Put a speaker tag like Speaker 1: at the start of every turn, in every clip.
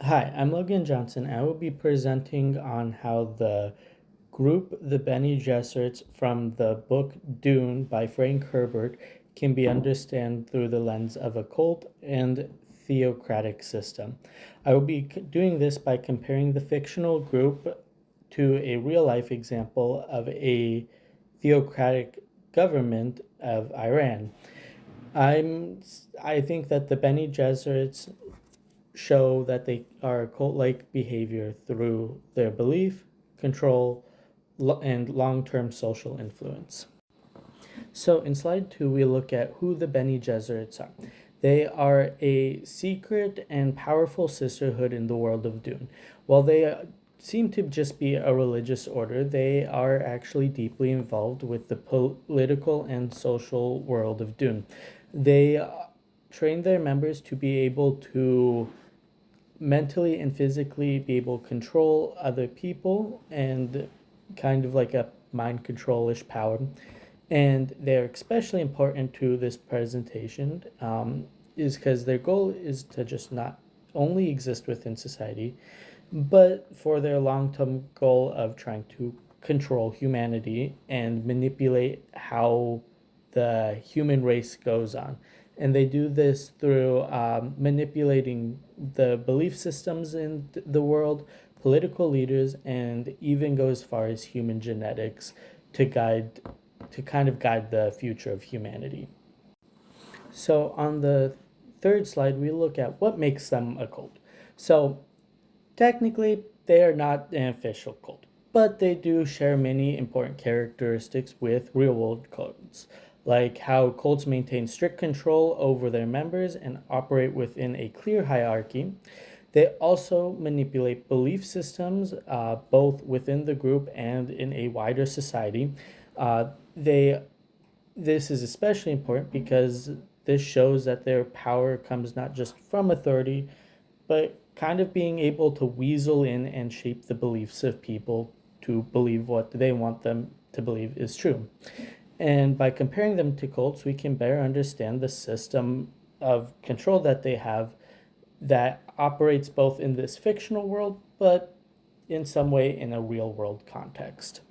Speaker 1: Hi, I'm Logan Johnson. I will be presenting on how the group the Bene Gesserits from the book Dune by Frank Herbert can be understood through the lens of a cult and theocratic system. I will be doing this by comparing the fictional group to a real life example of a theocratic government of Iran. I'm I think that the Bene Gesserits show that they are cult like behavior through their belief, control, and long term social influence. So, in slide 2, we look at who the Bene Gesserits are. They are a secret and powerful sisterhood in the world of Dune. While they seem to just be a religious order, they are actually deeply involved with the political and social world of Dune. They train their members to be able to mentally and physically be able to control other people and kind of like a mind control-ish power. And they're especially important to this presentation is because their goal is to just not only exist within society, but for their long-term goal of trying to control humanity and manipulate how the human race goes on. And they do this through manipulating the belief systems in the world, political leaders, and even go as far as human genetics to guide, to kind of guide the future of humanity. So on the third slide, we look at what makes them a cult. So technically, they are not an official cult, but they do share many important characteristics with real world cults, like how cults maintain strict control over their members and operate within a clear hierarchy. They also manipulate belief systems, both within the group and in a wider society. They This is especially important because this shows that their power comes not just from authority, but kind of being able to weasel in and shape the beliefs of people to believe what they want them to believe is true. And by comparing them to cults, we can better understand the system of control that they have that operates both in this fictional world, but in some way in a real world context.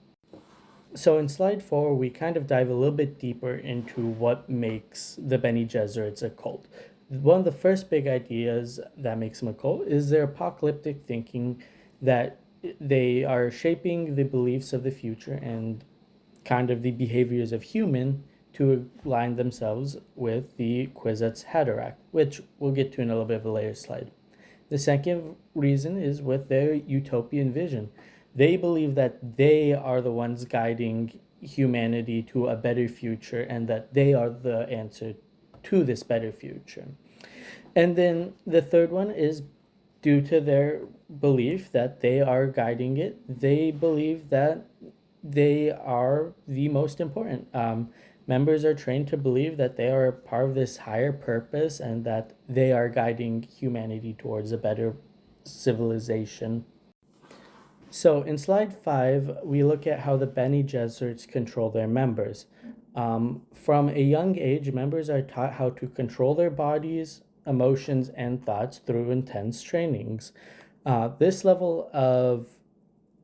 Speaker 1: So in slide 4, we kind of dive a little bit deeper into what makes the Bene Gesserits a cult. One of the first big ideas that makes them a cult is their apocalyptic thinking that they are shaping the beliefs of the future and kind of the behaviors of human to align themselves with the Kwisatz Haderach, which we'll get to in a little bit of a later slide. The second reason is with their utopian vision. They believe that they are the ones guiding humanity to a better future and that they are the answer to this better future. And then the third one is due to their belief that they are guiding it. They believe that they are the most important. Members are trained to believe that they are part of this higher purpose and that they are guiding humanity towards a better civilization. So in slide 5, we look at how the Bene Gesserits control their members. From a young age, members are taught how to control their bodies, emotions, and thoughts through intense trainings. This level of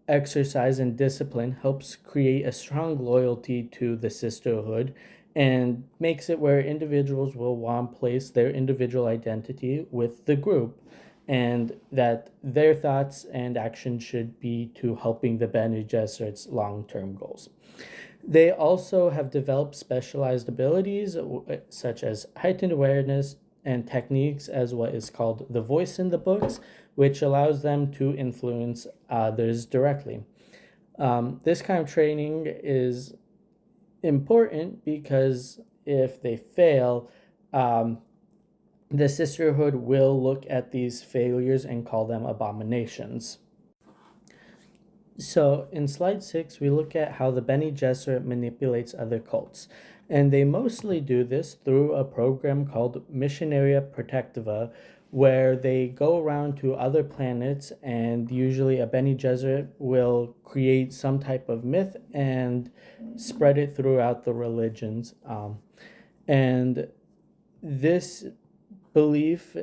Speaker 1: exercise and discipline helps create a strong loyalty to the sisterhood and makes it where individuals will want to place their individual identity with the group and that their thoughts and actions should be to helping the Bene Gesserit's long-term goals. They also have developed specialized abilities such as heightened awareness and techniques as what is called the voice in the books, which allows them to influence others directly. This kind of training is important because if they fail, um, the sisterhood will look at these failures and call them abominations. So in slide 6, we look at how the Bene Gesserit manipulates other cults. And they mostly do this through a program called Missionaria Protectiva, where they go around to other planets and usually a Bene Gesserit will create some type of myth and spread it throughout the religions. And this belief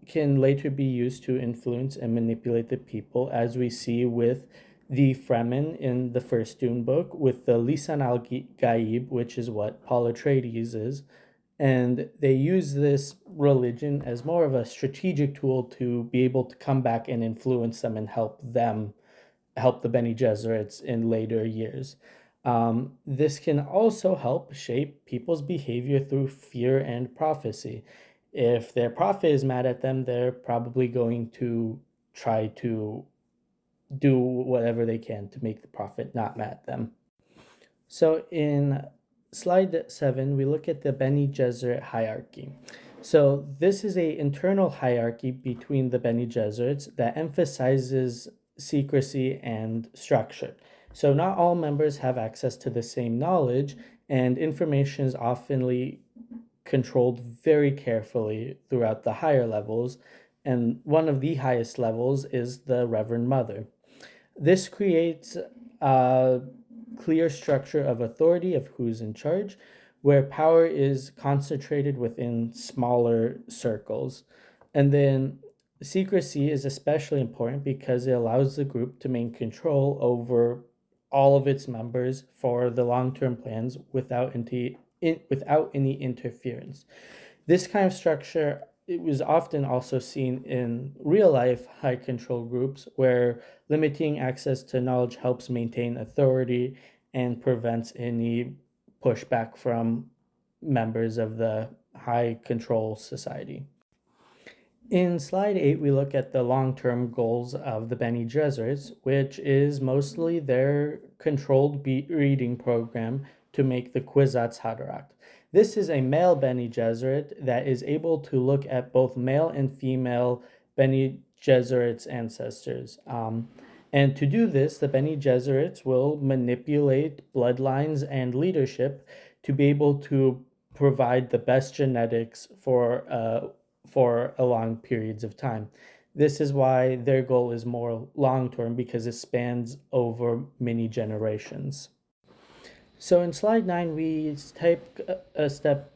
Speaker 1: can later be used to influence and manipulate the people, as we see with the Fremen in the first Dune book, with the Lisan al Gaib, which is what Paul Atreides is. And they use this religion as more of a strategic tool to be able to come back and influence them and help the Bene Gesserits in later years. This can also help shape people's behavior through fear and prophecy. If their prophet is mad at them, they're probably going to try to do whatever they can to make the prophet not mad at them. So in slide 7, we look at the Bene Gesserit hierarchy. So this is an internal hierarchy between the Bene Gesserits that emphasizes secrecy and structure. So not all members have access to the same knowledge, and information is often controlled very carefully throughout the higher levels, and one of the highest levels is the Reverend Mother. This creates a clear structure of authority of who's in charge, where power is concentrated within smaller circles. And then secrecy is especially important because it allows the group to maintain control over all of its members for the long-term plans without any interference. This kind of structure, it was often also seen in real life high control groups where limiting access to knowledge helps maintain authority and prevents any pushback from members of the high control society. In slide 8, we look at the long-term goals of the Bene Gesserits, which is mostly their controlled reading program to make the Kwisatz Haderach. This is a male Bene Gesserit that is able to look at both male and female Bene Gesserit's ancestors. And to do this, the Bene Gesserits will manipulate bloodlines and leadership to be able to provide the best genetics for a long periods of time. This is why their goal is more long-term, because it spans over many generations. So in slide 9, we take a step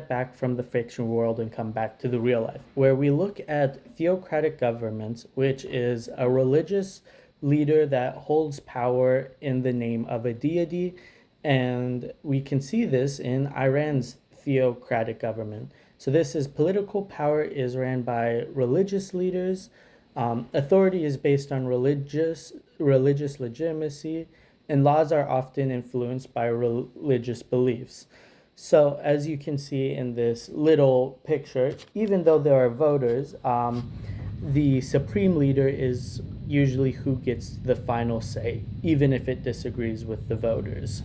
Speaker 1: back from the fiction world and come back to the real life, where we look at theocratic governments, which is a religious leader that holds power in the name of a deity. And we can see this in Iran's theocratic government. So this is political power is ran by religious leaders. Authority is based on religious legitimacy, and laws are often influenced by religious beliefs. So as you can see in this little picture, even though there are voters, the supreme leader is usually who gets the final say, even if it disagrees with the voters.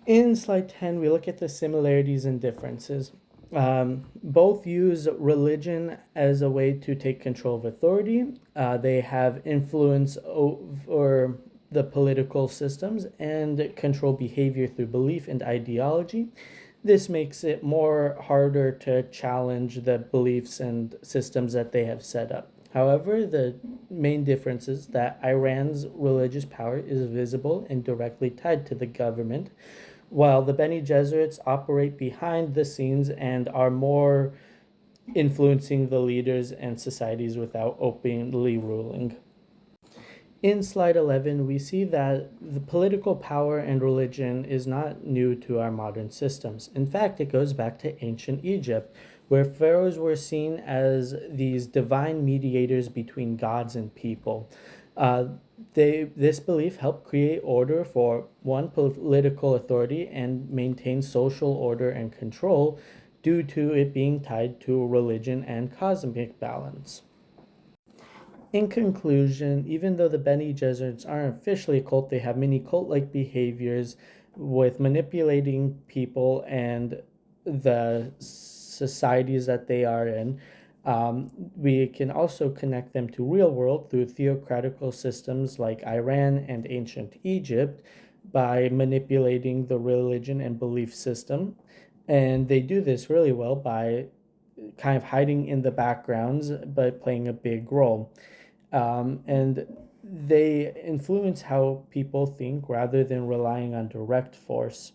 Speaker 1: In slide 10, we look at the similarities and differences. Both use religion as a way to take control of authority. They have influence over the political systems and control behavior through belief and ideology. This makes it harder to challenge the beliefs and systems that they have set up. However, the main difference is that Iran's religious power is visible and directly tied to the government, while the Bene Gesserits operate behind the scenes and are more influencing the leaders and societies without openly ruling. In slide 11, we see that the political power and religion is not new to our modern systems. In fact, it goes back to ancient Egypt, where pharaohs were seen as these divine mediators between gods and people. This belief helped create order for one, political authority, and maintain social order and control due to it being tied to religion and cosmic balance. In conclusion, even though the Bene Gesserits aren't officially a cult, they have many cult-like behaviors with manipulating people and the societies that they are in. We can also connect them to real world through theocratical systems like Iran and ancient Egypt by manipulating the religion and belief system. And they do this really well by kind of hiding in the backgrounds but playing a big role. And they influence how people think rather than relying on direct force.